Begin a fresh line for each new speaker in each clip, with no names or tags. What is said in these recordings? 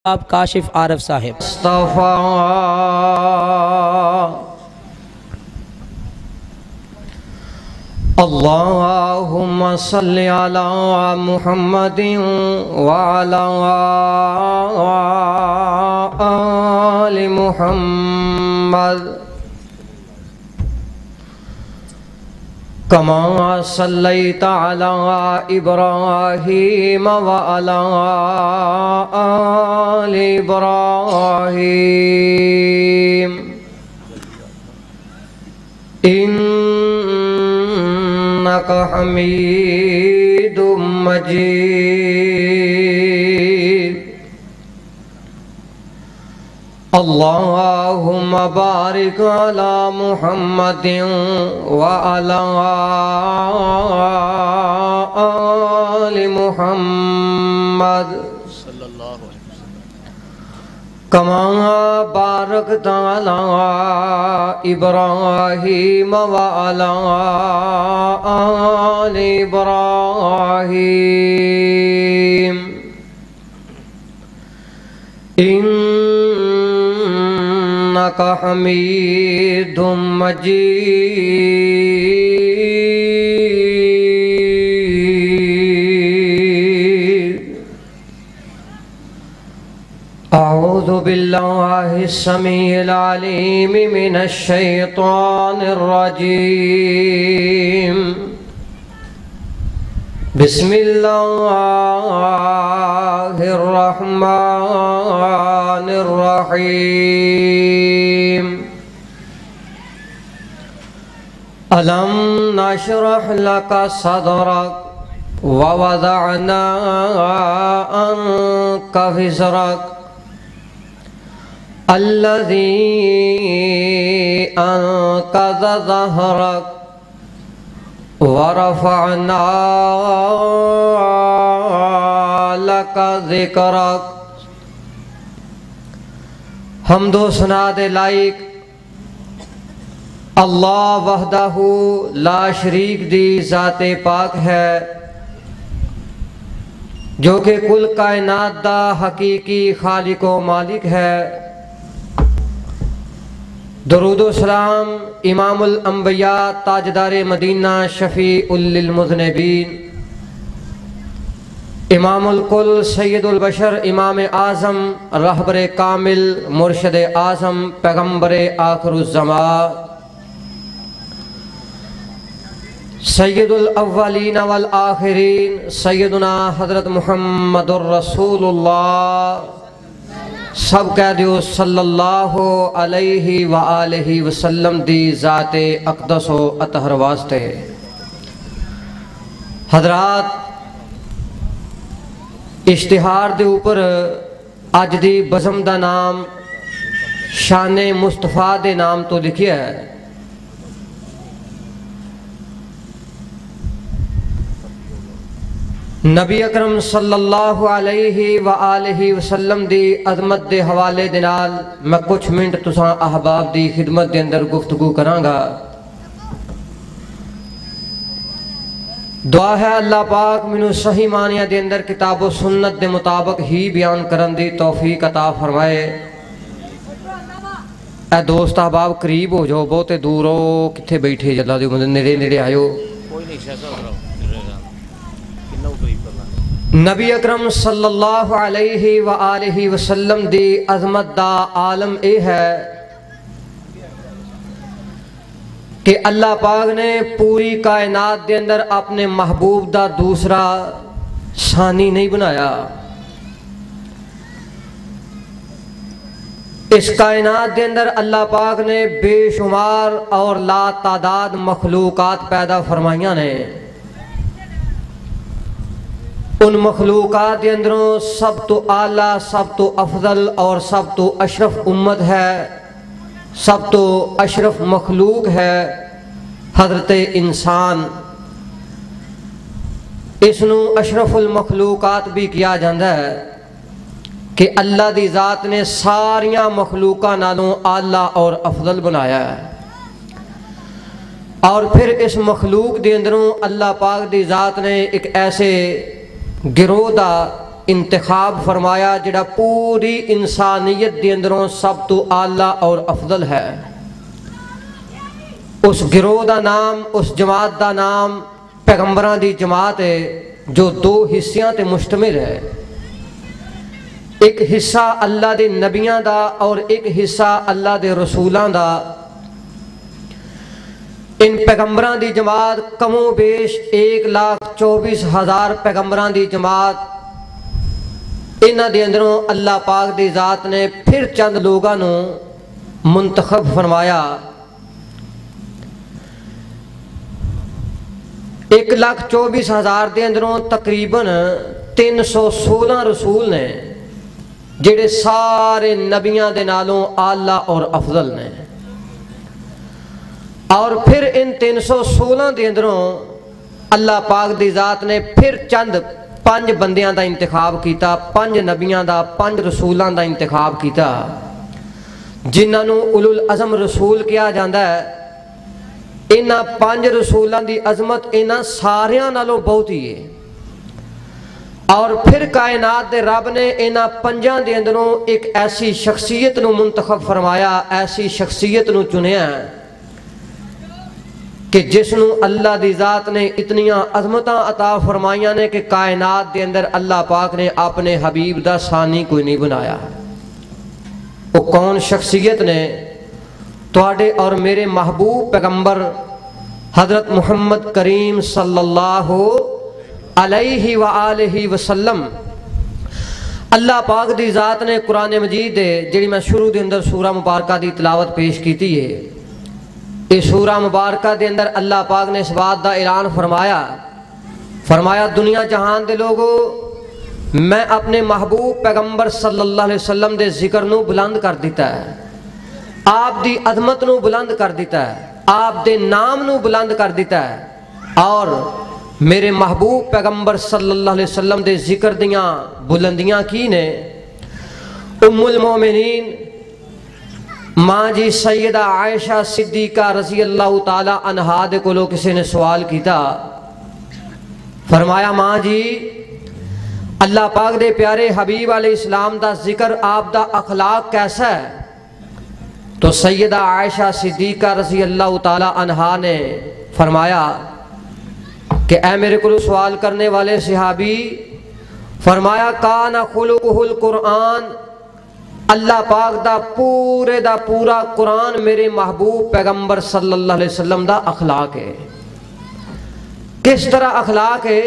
آپ کاشف عارف صاحب
اللہم صلی علی محمد وعلی آل محمد کما صلیت علی ابراہیم وعلی آل ابراہیم انک حمید مجید اللہم بارک علی محمد وعلی آل محمد کما بارکت علی ابراہیم وعلی آل ابراہیم انک حمید مجید اعوذ باللہ السمیع العلیم من الشیطان الرجیم بسم اللہ الرحمن الرحیم الم نشرح لک صدرک ووضعنا عنک وزرک الذي أنقض ظهرك ورفعنا لك ذكرك حمد و ثنا دے لائق اللہ وحدہ لا شریک دی ذات پاک ہے جو کہ کل کائنات دا حقیقی خالق و مالک ہے۔ درود و سلام امام الانبیاء تاجدار مدینہ شفیع للمذنبین امام الکل سید البشر امام اعظم رہبر کامل مرشد اعظم پیغمبر آخر الزمان سید الاولین والآخرین سیدنا حضرت محمد الرسول اللہ سب کہہ دیو صلی اللہ علیہ وآلہ وسلم دی ذات اقدس و اطہر واسطے۔ حضرات اشتہار دے اوپر اج دی بزم دا نام شان مصطفیٰ دے نام تو لکھیا ہے۔ نبی اکرم صلی اللہ علیہ وآلہ وسلم دی عظمت دے حوالے دے نال میں کچھ منٹ تساں احباب دی خدمت دے اندر گفتگو کراں گا۔ دعا ہے اللہ پاک منو صحیح معنی دے اندر کتاب و سنت دے مطابق ہی بیان کرن دی توفیق عطا فرمائے۔ اے دوست احباب قریب ہو جاؤ، بہتے دور ہو کتھے بیٹھے جلا دیو نیڑے نیڑے آئیو۔ نبی اکرم صلی اللہ علیہ وآلہ وسلم دی عظمت دا عالم اے ہے کہ اللہ پاک نے پوری کائنات دے اندر اپنے محبوب دا دوسرا ثانی نہیں بنایا۔ اس کائنات دے اندر اللہ پاک نے بے شمار اور لا تعداد مخلوقات پیدا فرمائیاں نے۔ ان مخلوقات کے اندروں سب تو اعلیٰ، سب تو افضل اور سب تو اشرف امت ہے، سب تو اشرف مخلوق ہے حضرت انسان۔ اس نو اشرف المخلوقات بھی کیا جاندہ ہے کہ اللہ دی ذات نے ساریاں مخلوقاں نالوں اعلیٰ اور افضل بنایا ہے۔ اور پھر اس مخلوق دے اندروں اللہ پاک دی ذات نے ایک ایسے گروہ دا انتخاب فرمایا جڑا پوری انسانیت دے اندروں سب تو اعلیٰ اور افضل ہے۔ اس گروہ دا نام، اس جماعت دا نام پیغمبران دی جماعت ہے جو دو حصیاں تے مشتمل ہے۔ ایک حصہ اللہ دے نبیاں دا اور ایک حصہ اللہ دے رسولاں دا۔ ان پیغمبران دی جماعت کم و بیش 1,24,000 پیغمبران دی جماعت، انہاں دے اندروں اللہ پاک دی ذات نے پھر چند لوگاں نو منتخب فرمایا۔ 1,24,000 دے اندروں تقریباً 316 رسول نے جڑے سارے نبیاں دے نالوں اعلیٰ اور افضل نے، اور پھر ان 316 دے اندروں اللہ پاک دی ذات نے پھر چند 5 بندیاں دا انتخاب کیتا، 5 نبیاں دا، 5 رسولاں دا انتخاب کیتا، جنہاں نو اولو العزم رسول کیا جاندا ہے۔ انہاں 5 رسولاں دی عظمت انہاں ساریاں نالوں بہت ہی ہے، اور پھر کائنات دے رب نے انہاں 5 دے اندروں ایک ایسی شخصیت نو منتخب فرمایا، ایسی شخصیت نو چنیا کہ جس نو اللہ دی ذات نے اتنیاں عظمتاں عطا فرمائیاں نے کہ کائنات دے اندر اللہ پاک نے اپنے حبیب دا ثانی کوئی نہیں بنایا۔ وہ کون شخصیت نے؟ تواڈے اور میرے محبوب پیغمبر حضرت محمد کریم صلی اللہ علیہ وآلہ وسلم۔ اللہ پاک دی ذات نے قرآن مجید دے جڑی میں شروع دے اندر سورہ مبارکہ دی تلاوت پیش کیتی ہے، اس سورہ مبارکہ دے اندر اللہ پاک نے اس بات دا اعلان فرمایا دنیا جہان دے لوگو، میں اپنے محبوب پیغمبر صلی اللہ علیہ وسلم دے ذکر نو بلند کر دیتا ہے، آپ دی عظمت نو بلند کر دیتا ہے، آپ دے نام نو بلند کر دیتا ہے، اور میرے محبوب پیغمبر صلی اللہ علیہ وسلم دے ذکر دیاں بلندیاں کی نے؟ ام المومنین ماں جی سیدہ عائشہ صدیقہ رضی اللہ تعالی عنہا دے کولو کسی نے سوال کیتا، فرمایا ماں جی اللہ پاک دے پیارے حبیب علیہ السلام دا ذکر آپ دا اخلاق کیسا ہے؟ تو سیدہ عائشہ صدیقہ رضی اللہ تعالی عنہا نے فرمایا کہ اے میرے کولو سوال کرنے والے صحابی، فرمایا کان خلقہ القرآن، اللہ پاک دا پورا قرآن میرے محبوب پیغمبر صلی اللہ علیہ وسلم دا اخلاق ہے۔ کس طرح اخلاق ہے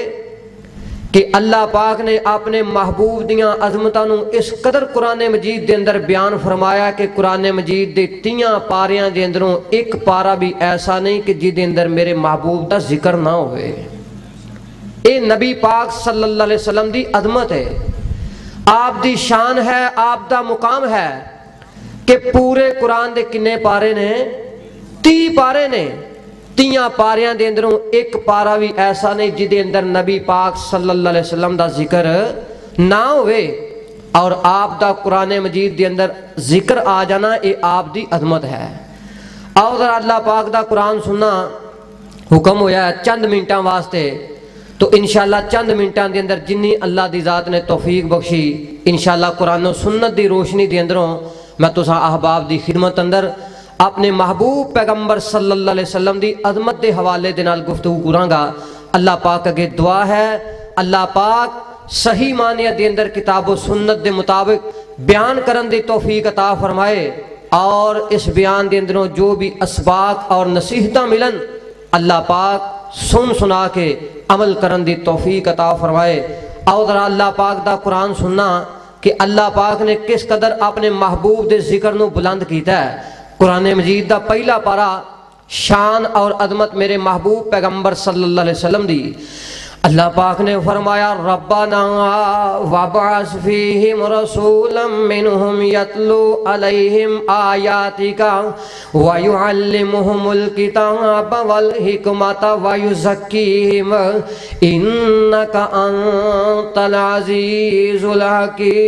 کہ اللہ پاک نے اپنے محبوب دیاں عظمتاں نو اس قدر قرآن مجید دے اندر بیان فرمایا کہ قرآن مجید دے 3 پاریاں دے اندروں ایک پارا بھی ایسا نہیں کہ جی دے اندر میرے محبوب دا ذکر نہ ہوئے۔ اے نبی پاک صلی اللہ علیہ وسلم دی عظمت ہے، آپ دی شان ہے، آپ دا مقام ہے کہ پورے قرآن دے کنے پارے نے؟ 30 پارے نے، 3 پاریاں دے اندروں ایک پارا بھی ایسا نہیں جی دے اندر نبی پاک صلی اللہ علیہ وسلم دا ذکر نہ ہوئے، اور آپ دا قرآن مجید دے اندر ذکر آ جانا یہ آپ دی عظمت ہے۔ اور ذرا اللہ پاک دا قرآن سننا حکم ہویا ہے چند منٹاں واسطے، تو انشاءاللہ چند منٹاں دے اندر جنی اللہ دی ذات نے توفیق بخشی انشاءاللہ قرآن و سنت دی روشنی دے اندروں میں تساں احباب دی خدمت اندر اپنے محبوب پیغمبر صلی اللہ علیہ وسلم دی عظمت دے حوالے دے نال گفتگو کراں گا۔ اللہ پاک اگے دعا ہے اللہ پاک صحیح معنی دے اندر کتاب و سنت دے مطابق بیان کرن دی توفیق عطا فرمائے، اور اس بیان دے اندروں جو بھی اسباق اور نصیحتاں ملن اللہ پاک سنا کے عمل کرن دی توفیق عطا فرمائے۔ اور ذرا اللہ پاک دا قرآن سننا کہ اللہ پاک نے کس قدر اپنے محبوب دے ذکر نو بلند کیتا ہے۔ قرآن مجید دا پہلا پارا شان اور عظمت میرے محبوب پیغمبر صلی اللہ علیہ وسلم دی۔ اللہ پاک نے فرمایا ربنا وابعث فیہم رسولا منہم یتلو علیہم آیاتک ویعلمہم الکتاب والحکمت ویزکیہم انک انت العزیز الحکیم۔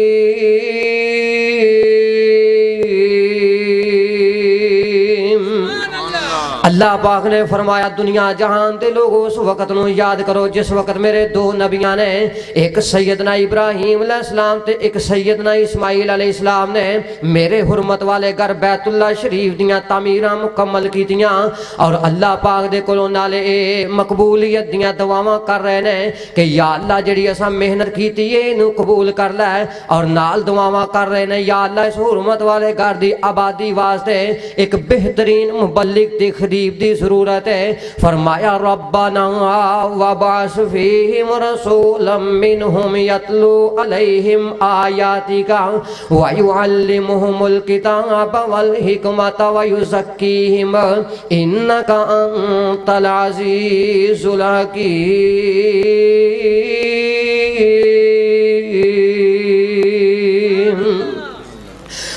اللہ پاک نے فرمایا دنیا جہان دے لوگوں اس وقت نو یاد کرو جس وقت میرے دو نبیاں نے ایک سیدنا ابراہیم علیہ السلام تے ایک سیدنا اسماعیل علیہ السلام نے میرے حرمت والے گھر بیت اللہ شریف دیاں تعمیراں مکمل کیتیاں اور اللہ پاک دے کولوں نالے مقبولیت دیاں دعاواں کر رہے نے کہ یا اللہ جڑی اساں محنت کیتی ہے اینو قبول کر لے اور نال دعاواں کر رہے نے یا اللہ اس حرمت والے گھر دی آبادی واسطے ایک بہترین مبلغ دی خدیب دی ضرورت ہے فرمایا ربنا وبعث فیہم رسولا منہم یتلو علیہم آیاتک ویعلمہم الکتاب والحکمت ویزکیہم انک انت العزیز الحکیم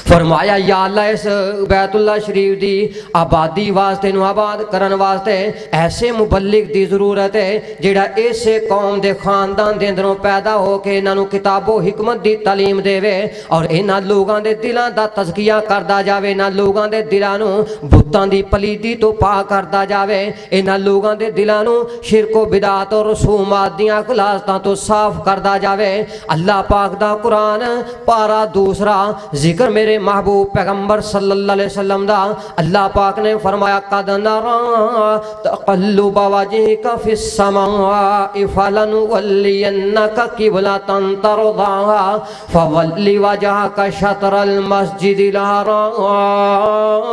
فرمایا یا اللہ اس بیت اللہ شریف دی آبادی واسطے نو آباد کرن واسطے ایسے مبلغ دی ضرورت ہے جڑا ایسے قوم دے خاندان دے اندروں پیدا ہو کے انہاں نو کتاب و حکمت دی تعلیم دے وے اور انہاں لوگاں دے دلاں دا تزکیہ کردا جاوے انہاں لوگاں دے دلاں نو بتاں دی پلیدی تو پاک کردا جاوے انہاں لوگاں دے دلاں نو شرک و بدعت اور رسومات دیاں غلاظتاں تو صاف کردا جاوے اللہ پاک دا قرآن پارا دوسرا ذکر میرے محبوب پیغمبر صلی اللہ علیہ وسلم دا اللہ پاک نے فرمایا قد نرا تقلب وجهك في السماء فلنولينك قبلة ترضاها فول وجهك شطر المسجد الحرام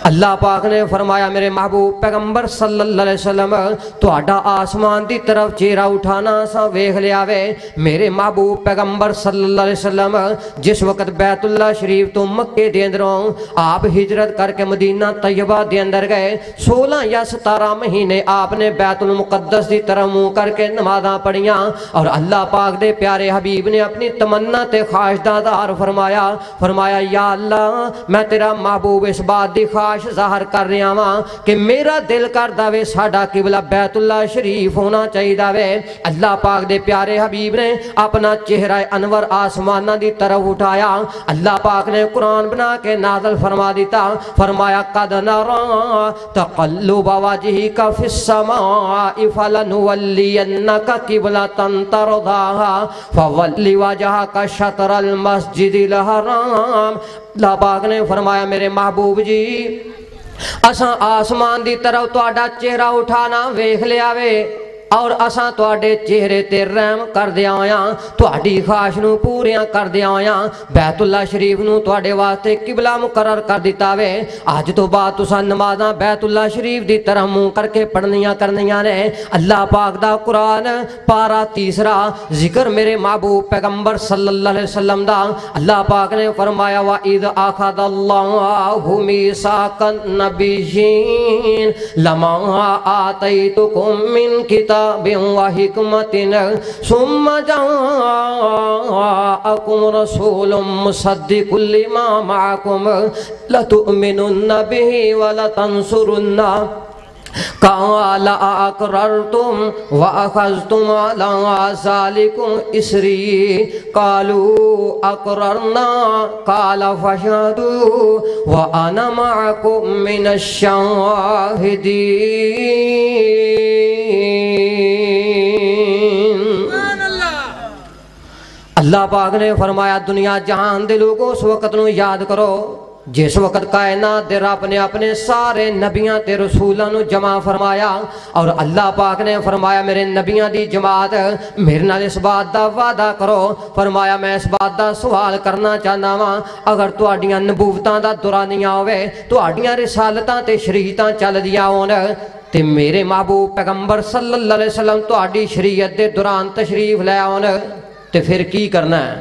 اللہ پاک نے فرمایا میرے محبوب پیغمبر صلی اللہ علیہ وسلم تہاڈا آسمان دی طرف چہرہ اٹھانا سا ویکھ لیا وے میرے محبوب پیغمبر صلی اللہ علیہ وسلم جس وقت بیت اللہ شریف تو مکے دے اندروں آپ ہجرت کر کے مدینہ طیبہ دے اندر گئے 16 یا 17 مہینے آپ نے بیت المقدس دی طرف منہ کر کے نمازاں پڑھیاں اور اللہ پاک دے پیارے حبیب نے اپنی تمنا تے خواہش دا اظہار فرمایا یا اللہ میں تیرا محبوب اس بات دی خواہش ظاہر کر رہا ہاں کہ میرا دل کردا وے ساڈا قبلہ بیت اللہ شریف ہونا چاہیے وے اللہ پاک دے پیارے حبیب نے اپنا چہرہ انور آسمانہ دی طرف اٹھایا اللہ پاک نے قرآن بنا کے نازل فرما دیتا فرمایا قد نرا تقلب وجهك في السماء فلنولينك قبلة ترضاها فول وجهك شطر المسجد الحرام اللہ پاک نے فرمایا میرے محبوب جی اساں آسمان دی طرف تہاڈا چہرہ اٹھانا ویکھ لیا وے اور اساں تواڈے چہرے تے رحم کر دے آیاں تواڈی خواہش نو پوریاں کر دے آیاں بیت اللہ شریف نو تواڈے واسطے قبلہ مقرر کر دیتا وے اج تو بعد تساں نمازاں بیت اللہ شریف دی طرح منہ کر کے پڑھنیاں کرنیاں نے اللہ پاک دا قرآن پارا تیسرا ذکر میرے محبوب پیغمبر صلی اللہ علیہ وسلم دا اللہ پاک نے فرمایا وَإِذْ أَخَذَ اللَّهُ مِيثَاقَ النَّبِيِّينَ لَمَا آتَيْتُكُم مِّن كِتَابٍ وحکمت ثم جاءکم رسول مصدق لما معکم لتؤمنن به ولتنصرن قال اقررتم واخذتم على ذلكم اسري قالوا اقررنا قال فاشهدوا وانا معكم من الشاهدين اللہ پاک نے فرمایا دنیا جہان دے لوگوں اس وقت نو یاد کرو جس وقت کائنات دے رب نے اپنے سارے نبیاں تے رسولاں نو جمع فرمایا اور اللہ پاک نے فرمایا میرے نبیاں دی جماعت میرے نال اس بات دا وعدہ کرو فرمایا میں اس بات دا سوال کرنا چاہنا وا اگر تہاڈیاں نبوتاں دا دورانیہ ہوے تہاڈیاں رسالتاں تے شریعتاں چل دیاں ہون تے میرے محبوب پیغمبر صلی اللہ علیہ وسلم تہاڈی شریعت دے دوران تشریف لے آون تے پھر کی کرنا ہے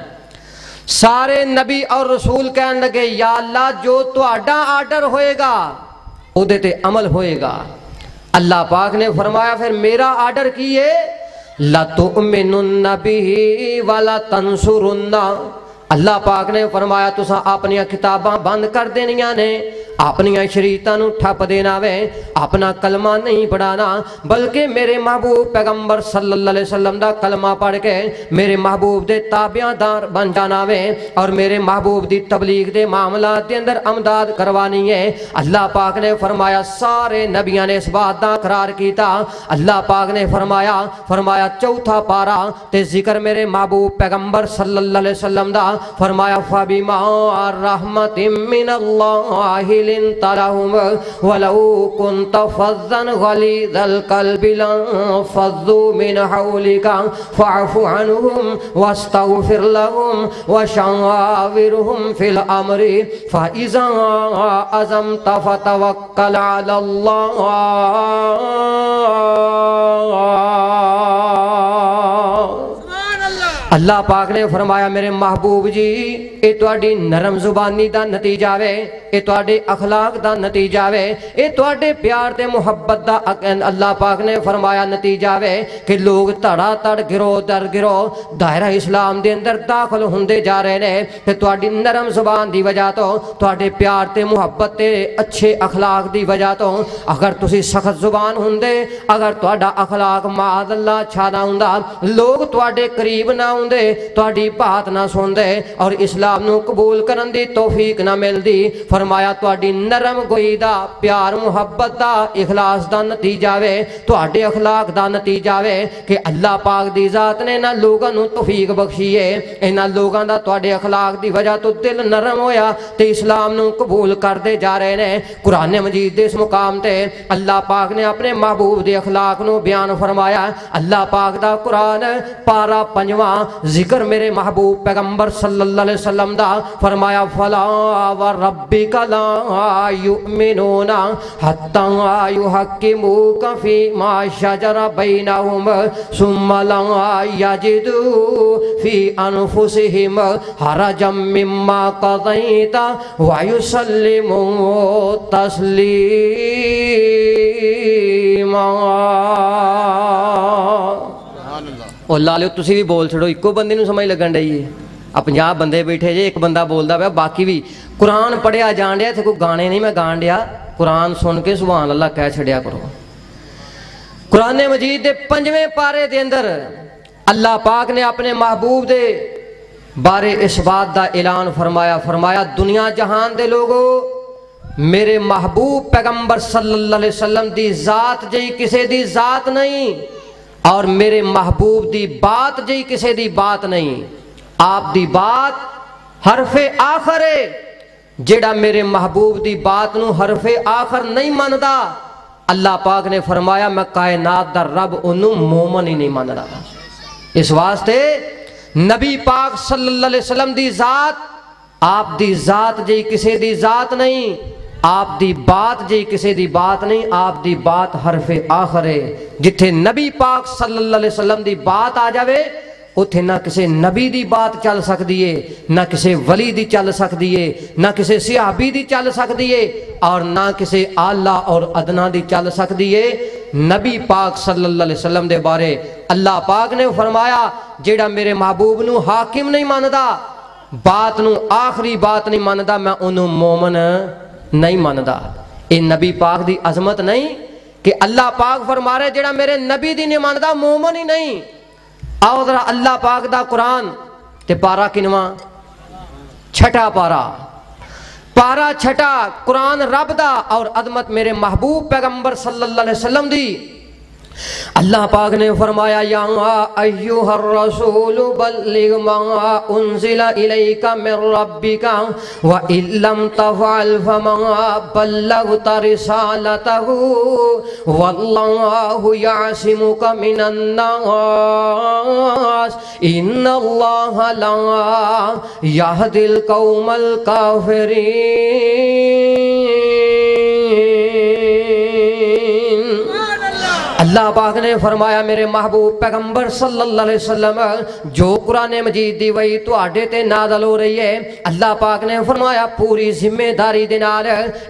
سارے نبی اور رسول کہنے لگے یا اللہ جو تہاڈا آرڈر ہوئے گا او دے تے عمل ہوئے گا اللہ پاک نے فرمایا پھر میرا آرڈر کی ہے لَتُؤْمِنُنَّ بِهِ وَلَتَنْصُرُنَّ اللہ پاک نے فرمایا تساں اپنی کتاباں بند کر دینیاں نے اپنی شریعتاں نو ٹھپ دینا وے اپنا کلمہ نہیں پڑھانا بلکہ میرے محبوب پیغمبر صلی اللہ علیہ وسلم دا کلمہ پڑھ کے میرے محبوب دے تابعدار بن جانا وے اور میرے محبوب دی تبلیغ دے معاملات دے اندر امداد کروانی ہے۔ اللہ پاک نے فرمایا سارے نبیاں نے اس بات دا اقرار کیتا۔ اللہ پاک نے فرمایا چوتھا پارا تے ذکر میرے محبوب پیغمبر صلی اللہ علیہ وسلم دا فرمایا فَبِمَا رَحْمَةٍ مِّنَ اللَّهِ لِنْتَ لَهُمْ وَلَوْ كُنْتَ فَظًّا غَلِيظَ الْقَلْبِ لَانفَضُّوا مِنْ حَوْلِكَ فَاعْفُ عَنْهُمْ وَاسْتَغْفِرْ لَهُمْ وَشَاوِرْهُمْ فِي الْأَمْرِ فَإِذَا عَزَمْتَ فَتَوَكَّلْ عَلَى اللہ پاک نے فرمایا میرے محبوب جی اے تواڈی نرم زبانی دا نتیجہ وے اے تواڈے اخلاق دا نتیجہ وے اے تواڈے پیار تے محبت دا اللہ پاک نے فرمایا نتیجہ وے کہ لوگ تڑا تڑ گروہ در گروہ دائرہ اسلام دے اندر داخل ہوندے جا رہے نے تے تواڈی نرم زبان دی وجہ تو تواڈے پیار تے محبت تے اچھے اخلاق دی وجہ تو اگر تسی سخت زبان ہوندے اگر تواڈا اخلاق معاذ اللہ اچھا نہ ہوندا لوگ تواڈے قریب نہ ہوندے تواڈی بات نہ سندے اور اسلام نو قبول کرن دی توفیق نہ ملدی فرمایا تواڈی نرم گوئی دا پیار محبت دا اخلاص دا نتیجہ وے تواڈے اخلاق دا نتیجہ وے کہ اللہ پاک دی ذات نے نہ لوگاں نو توفیق بخشی ہے انہاں لوگاں دا تواڈے اخلاق دی وجہ تو دل نرم ہویا تے اسلام نو قبول کردے جا رہے نے۔ قرآن مجید دے اس مقام تے اللہ پاک نے اپنے محبوب دے اخلاق نو بیان فرمایا۔ اللہ پاک دا قرآن پارا 5واں ذکر میرے محبوب پیغمبر صلی اللہ علیہ وسلم دا فرمایا فلا وربک لا یؤمنون حتی یحکموک فیما شجر بینہم ثم لا یجدوا فی انفسہم حرجا مما قضیت ویسلموا تسلیما۔ اور لالو تسی بھی بول چھڑو ایک بندے نو سمجھ لگن رہی ہے اب 50 بندے بیٹھے جے ایک بندہ بولدا پیا باقی بھی قرآن پڑھیا جان ڈیا تھے کوئی گانے نہیں میں گان ڈیا قرآن سن کے سبحان اللہ کہہ چھڑیا کرو۔ قرآن مجید دے 5ویں پارے دے اندر اللہ پاک نے اپنے محبوب دے بارے اس بات دا اعلان فرمایا دنیا جہان دے لوگو میرے محبوب پیغمبر صلی اللہ علیہ وسلم دی ذات جئی کسے دی ذات نہیں اور میرے محبوب دی بات جئی کسے دی بات نہیں آپ دی بات حرف آخر ہے جیڑا میرے محبوب دی بات نو حرف آخر نہیں ماندا اللہ پاک نے فرمایا میں کائنات دا رب انہوں مومن ہی نہیں ماندا۔ اس واسطے نبی پاک صلی اللہ علیہ وسلم دی ذات آپ دی ذات جئی کسے دی ذات نہیں آپ دی بات جی کسی دی بات نہیں آپ دی بات حرف آخر ہے جتھے نبی پاک صلی اللہ علیہ وسلم دی بات آ جاوے اتھے نہ کسی نبی دی بات چل سکتی ہے نہ کسی ولی دی چل سکتی ہے نہ کسی صحابی دی چل سکتی ہے اور نہ کسی اعلیٰ اور ادنا دی چل سکتی ہے۔ نبی پاک صلی اللہ علیہ وسلم دے بارے اللہ پاک نے فرمایا جیڑا میرے محبوب نو حاکم نہیں ماندا بات نو آخری بات نہیں ماندا میں انہوں مومن نہیں ماندا۔ اے نبی پاک دی عظمت نہیں کہ اللہ پاک فرما رہے جڑا میرے نبی دی نہیں ماندا مومن ہی نہیں۔ آؤ ذرا اللہ پاک دا قرآن تے پارا کنواں چھٹا پارا چھٹا قرآن رب دا اور عظمت میرے محبوب پیغمبر صلی اللہ علیہ وسلم دی۔ اللہ پاک نے فرمایا یا ایھا الرسول بلغ ما انزل الیک من ربک وان لم تفعل فما بلغت رسالتہ واللہ یعصمک من الناس ان اللہ لا یہدی القوم الکافرین۔ اللہ پاک نے فرمایا میرے محبوب پیغمبر صلی اللہ علیہ وسلم جو قرآن مجید دی وہی تواڈے تے نازل ہو رہی ہے، اللہ پاک نے فرمایا پوری ذمہ داری دے نال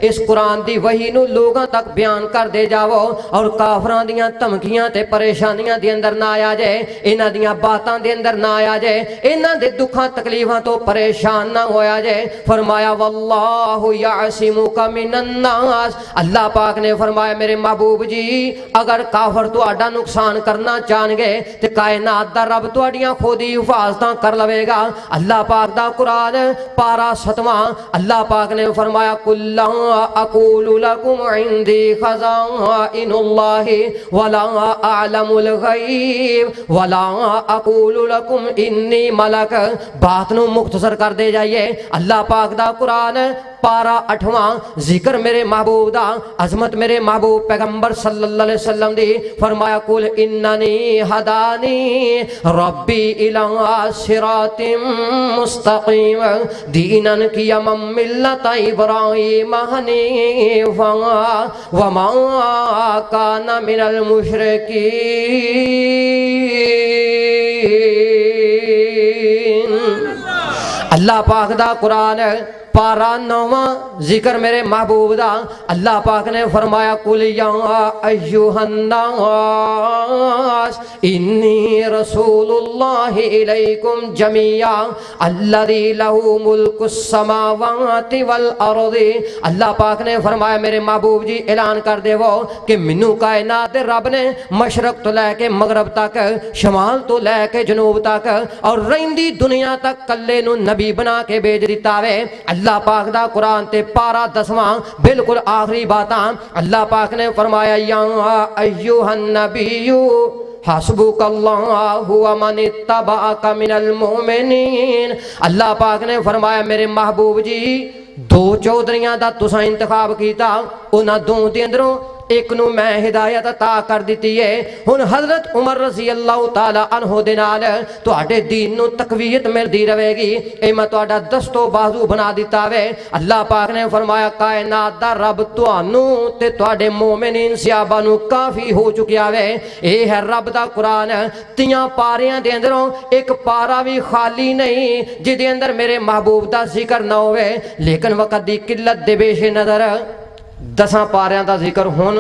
اس قرآن دی وہی نو لوگاں تک بیان کر دے جاؤ، اور کافراں دیاں دھمکیاں تے پریشانیاں دے اندر نہ آیا جائے، انہاں دیاں باتاں دے اندر نہ آیا جائے، انہاں دے دکھاں تکلیفاں تو پریشان نہ ہویا جائے۔ فرمایا واللہ یعصمک من الناس، اللہ پاک نے فرمایا میرے محبوب جی اگر کافر تہاڈا نقصان کرنا چاہن گے تے کائنات دا رب تہاڈیاں خود ہی حفاظتاں کر لوے گا۔ اللہ پاک دا قرآن پارا 7واں، اللہ پاک نے فرمایا قل اقول لکم عندی خزائن اللہ ولا اعلم الغیب ولا اقول لکم انی ملک۔ بات نو مختصر کر دے جائیے، اللہ پاک دا قرآن پارا 8واں، ذکر میرے محبوب دا، عظمت میرے محبوب پیغمبر صلی اللہ علیہ وسلم دی۔ فرمایا قل اننی ہدانی ربی الی صراط مستقیم دینا قیما ملت ابراہیم حنیفا وما کان من المشرکین۔ اللہ پاک دا قرآن پارا 9واں، ذکر میرے محبوب دا، اللہ پاک نے فرمایا قل یا ایھا الناس انی رسول اللہ الیکم جمیعا الذی لہ ملک السماوات والارض۔ اللہ پاک نے فرمایا میرے محبوب جی اعلان کر دے وہ کہ منو کائنات رب نے مشرق تو لے کے مغرب تک، شمال تو لے کے جنوب تک اور رہندی دنیا تک کلے نو نبی بنا کے بھیج دیتا وے۔ اللہ پاک دا قرآن تے پارا 10واں، بالکل آخری باتاں، اللہ پاک نے فرمایا یا ایھا النبی حسبک اللہ ومن اتبعک من المؤمنین۔ اللہ پاک نے فرمایا میرے محبوب جی دو چودھریاں دا تساں انتخاب کیتا، انہاں دو دے اندروں ایک نو میں ہدایت عطا کر دیتی ہے۔ ہن حضرت عمر رضی اللہ تعالی عنہ دے نال تواڈے دین نو تقویت ملدی رہے گی، اے میں تواڈا دستو بازو بنا دیتا وے۔ اللہ پاک نے فرمایا کائنات دا رب تانوں تے تواڈے مومنین صحابہ نو کافی ہو چکیا وے۔ اے ہے رب دا قرآن، تیاں پاریاں دے اندروں ایک پارا بھی خالی نہیں جے دے اندر میرے محبوب دا ذکر نہ ہوئے، لیکن وقت دی قلت دے پیش نظر 10 پاریاں دا ذکر ہون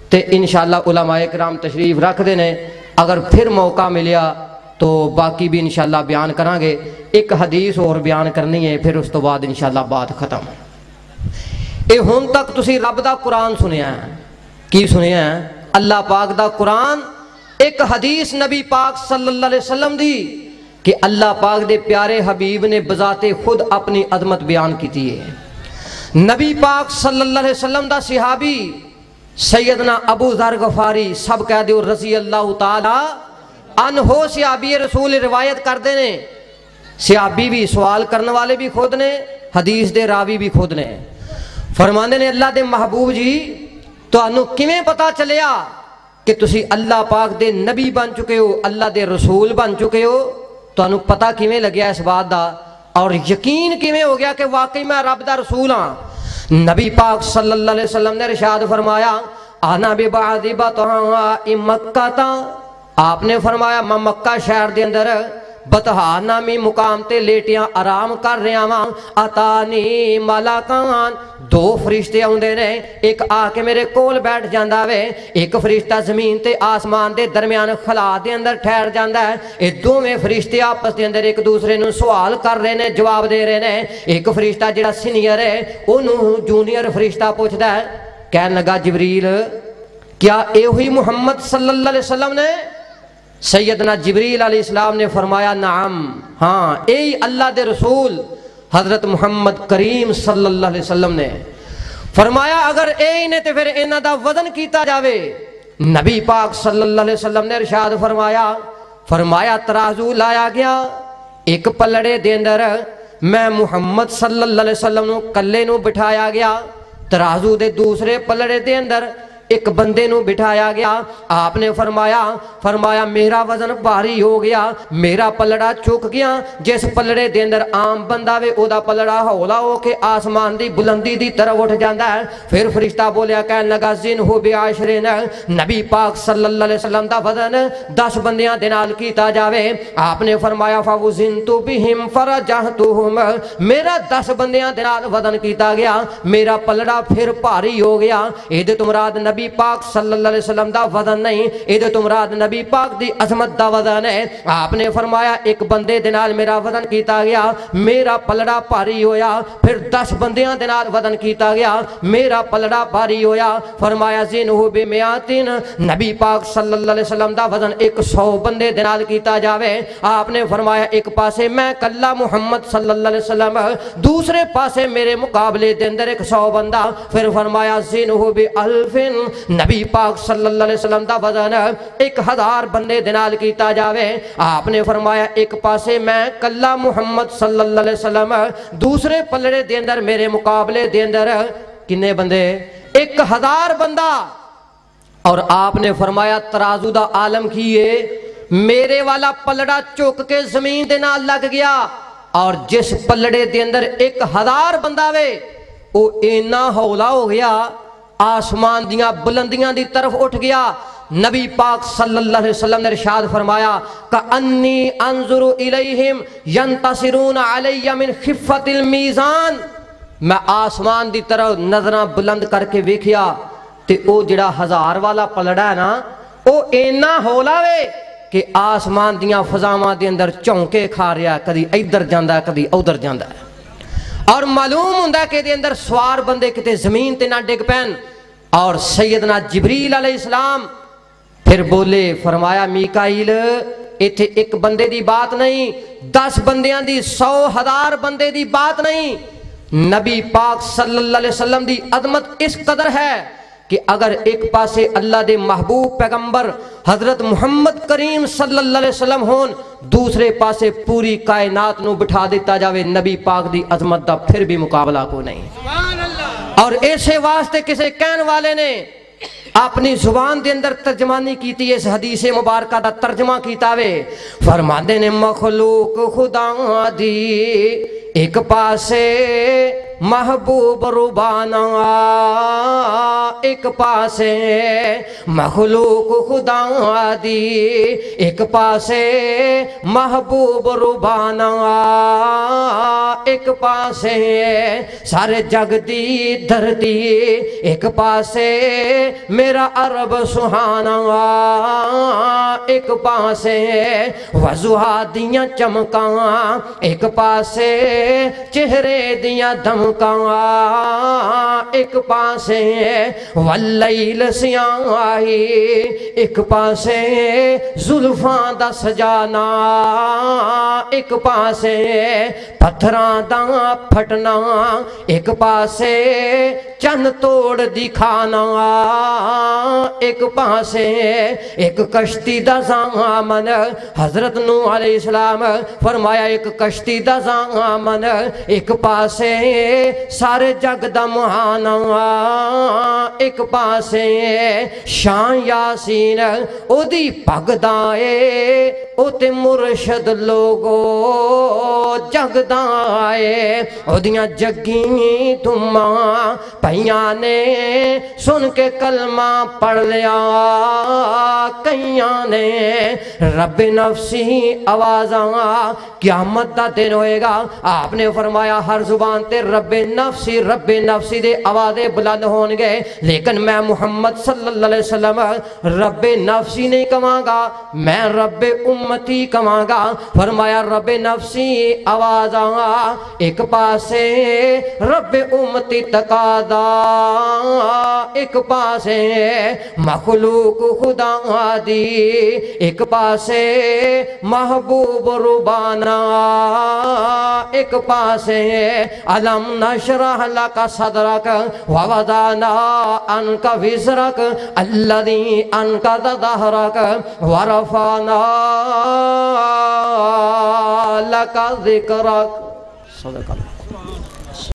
تے انشاءاللہ علماء کرام تشریف رکھ دینے، اگر پھر موقع ملیا تو باقی بھی انشاءاللہ بیان کریں گے۔ ایک حدیث اور بیان کرنی ہے، پھر اس تو بعد انشاءاللہ بات ختم۔ اے ہون تک تسی رب دا قرآن سنیا ہے، کی سنیا ہے؟ اللہ پاک دا قرآن، ایک حدیث نبی پاک صلی اللہ علیہ وسلم دی کہ اللہ پاک دے پیارے حبیب نے بذات خود اپنی عظمت بیان کی ہے۔ نبی پاک صلی اللہ علیہ وسلم دا صحابی سیدنا ابو ذر غفاری سب کہہ دیو رضی اللہ تعالی عنہ، صحابی رسول روایت کر دینے، صحابی بھی سوال کرنے والے بھی خود نے، حدیث دے راوی بھی خود نے۔ فرمانے نے اللہ دے محبوب جی تو انو کیویں پتا چلیا کہ تسی اللہ پاک دے نبی بن چکے ہو، اللہ دے رسول بن چکے ہو، تو انو پتا کیویں لگیا اس بات دا اور یقین کیویں ہو گیا کہ واقعی میں رب دا رسول ہاں؟ نبی پاک صلی اللہ علیہ وسلم نے ارشاد فرمایا آنا ببعض بطحاء مکہ تا، آپ نے فرمایا میں مکہ شہر دے اندر بطحاء نامی مقام تے لیٹیاں آرام کر رہا ہاں، اتانی ملکان، 2 فرشتے آندے نے، ایک آ کے میرے کول بیٹھ جاندا وے، ایک فرشتہ زمین تے آسمان دے درمیان خلا دے اندر ٹھہر جاندا ہے۔ اے دوویں فرشتے آپس دے اندر ایک دوسرے نو سوال کر رہے نے، جواب دے رہے نے۔ ایک فرشتہ جڑا سینئر ہے اونوں جونیئر فرشتہ پوچھدا ہے، کہن لگا جبریل کیا اے ہوئی محمد صلی اللہ علیہ وسلم نے؟ سیدنا جبریل علیہ السلام نے فرمایا نعم، ہاں اے اللہ دے رسول حضرت محمد کریم صلی اللہ علیہ وسلم نے فرمایا اگر اے نے تے پھر انہاں دا وزن کیتا جاوے۔ نبی پاک صلی اللہ علیہ وسلم نے ارشاد فرمایا ترازو لایا گیا، ایک پلڑے دے اندر میں محمد صلی اللہ علیہ وسلم نو کلے نو بٹھایا گیا، ترازو دے دوسرے پلڑے دے اندر ایک بندے نو بٹھایا گیا. آپ نے فرمایا میرا وزن بھاری ہو گیا, میرا پلڑا چک گیا. جس پلڑے دے اندر عام بندہ وے او دا پلڑا ہولا ہو کے آسمان دی بلندی دی طرف اٹھ جاندا ہے. پھر فرشتہ بولیا کہن لگا زنہ بعشرین, نبی پاک صلی اللہ علیہ وسلم دا وزن 10 بندیاں دے نال کیتا جاوے. آپ نے فرمایا فوزنت بہم فرجحتہم, میرا 10 بندیاں دے نال وزن کیتا گیا, میرا پلڑا پھر بھاری ہو گیا. اے تو مراد نبی پاک صلی اللہ علیہ وسلم دا وزن نہیں, اے تو مراد نبی پاک دی عظمت دا وزن ہے. آپ نے فرمایا ایک بندے دے نال میرا وزن کیتا گیا, میرا پلڑا بھاری ہویا. پھر 10 بندیاں دے نال وزن کیتا گیا, میرا پلڑا بھاری ہویا. فرمایا زنہ بمیاتین, نبی پاک صلی اللہ علیہ وسلم دا وزن 100 بندے دے نال کیتا جاوے. آپ نے فرمایا ایک پاسے میں کلا محمد صلی اللہ علیہ وسلم, دوسرے پاسے میرے مقابلے دے اندر 100 بندہ. پھر فرمایا زنہ بالفن, نبی پاک صلی اللہ علیہ وسلم دا وزن 1000 بندے دے نال کیتا جاوے. آپ نے فرمایا ایک پاسے میں کلا محمد صلی اللہ علیہ وسلم, دوسرے پلڑے دے اندر میرے مقابلے دے اندر کنے بندے 1000 بندہ. اور آپ نے فرمایا ترازو دا عالم کیے, میرے والا پلڑا چک کے زمین دے نال لگ گیا, اور جس پلڑے دے اندر 1000 بندہ وے او اینا ہولا ہو گیا, آسمان دیاں بلندیاں دی طرف اٹھ گیا. نبی پاک صلی اللہ علیہ وسلم نے ارشاد فرمایا کأنی انظر الیہم ینتصرون علی من خفت المیزان, میں آسمان دی طرف نظراں بلند کر کے ویکھیا تے او جڑا 1000 والا پلڑا ہے نا او اینا ہولا وے کہ آسمان دیاں فضاواں دے اندر چونکے کھا رہا, کدی ادھر جاندا کدی ادھر جاندا ہے. اور معلوم ہوندا کہ دے اندر سوار بندے کتے زمین تے نہ ڈگ پین. اور سیدنا جبریل علیہ السلام پھر بولے, فرمایا میکائیل ایتھے ایک بندے دی بات نہیں, 10 بندیاں دی 100,000 بندے دی بات نہیں. نبی پاک صلی اللہ علیہ وسلم دی عظمت اس قدر ہے کہ اگر ایک پاسے اللہ دے محبوب پیغمبر حضرت محمد کریم صلی اللہ علیہ وسلم ہون, دوسرے پاسے پوری کائنات نو بٹھا دیتا جاوے, نبی پاک دی عظمت دا پھر بھی مقابلہ کو نہیں. اور ایسے واسطے کسے کہن والے نے اپنی زبان دے اندر ترجمانی کیتی, اس حدیث مبارکہ دا ترجمہ کیتا وے. فرماندے نے مخلوق خدا دی ایک پاسے محبوب ربانا, ایک پاسے مخلوق خدا دی ایک پاسے محبوب ربانا, ایک پاسے سارے جگ دی دھرتی, ایک پاسے میرا عرب سہانا, ایک پاسے وضحا دیاں چمکاں, ایک پاسے چہرے دیاں دمکاں, ایک پاسے واللیل سیاہی, ایک پاسے زلفاں دا سجانا, ایک پاسے پتھراں دا پھٹنا, ایک پاسے چن توڑ دکھانا, ایک پاسے ایک کشتی دا زامن, حضرت نوح علیہ السلام فرمایا ایک کشتی دا زامن, ایک پاسے سارے جگ دا مہانا, ایک پاسے شان یاسین او دی پگ دائے, او تے مرشد لوگو جگ دائے, او دیاں جگیں تمہاں پہیاں نے سن کے کلمہ پڑھ لیا, کئیاں نے رب نفسی آوازاں, قیامت دا دن ہوئے گا. آپ نے فرمایا ہر زبان تے رب نفسی دے آوازیں بلند ہون گے, لیکن میں محمد صلی اللہ علیہ وسلم رب نفسی نہیں کہاں گا, میں رب امتی کہاں گا. فرمایا رب نفسی آوازاں, ایک پاسے رب امتی تقاضا, ایک پاسے مخلوق خدا دی, ایک پاسے محبوب ربانا, ایک پاسے علم نشرح لک صدرک ووضعنا عنک وزرک الذی انقض ظہرک ورفعنا لک ذکرک. صدق اللہ.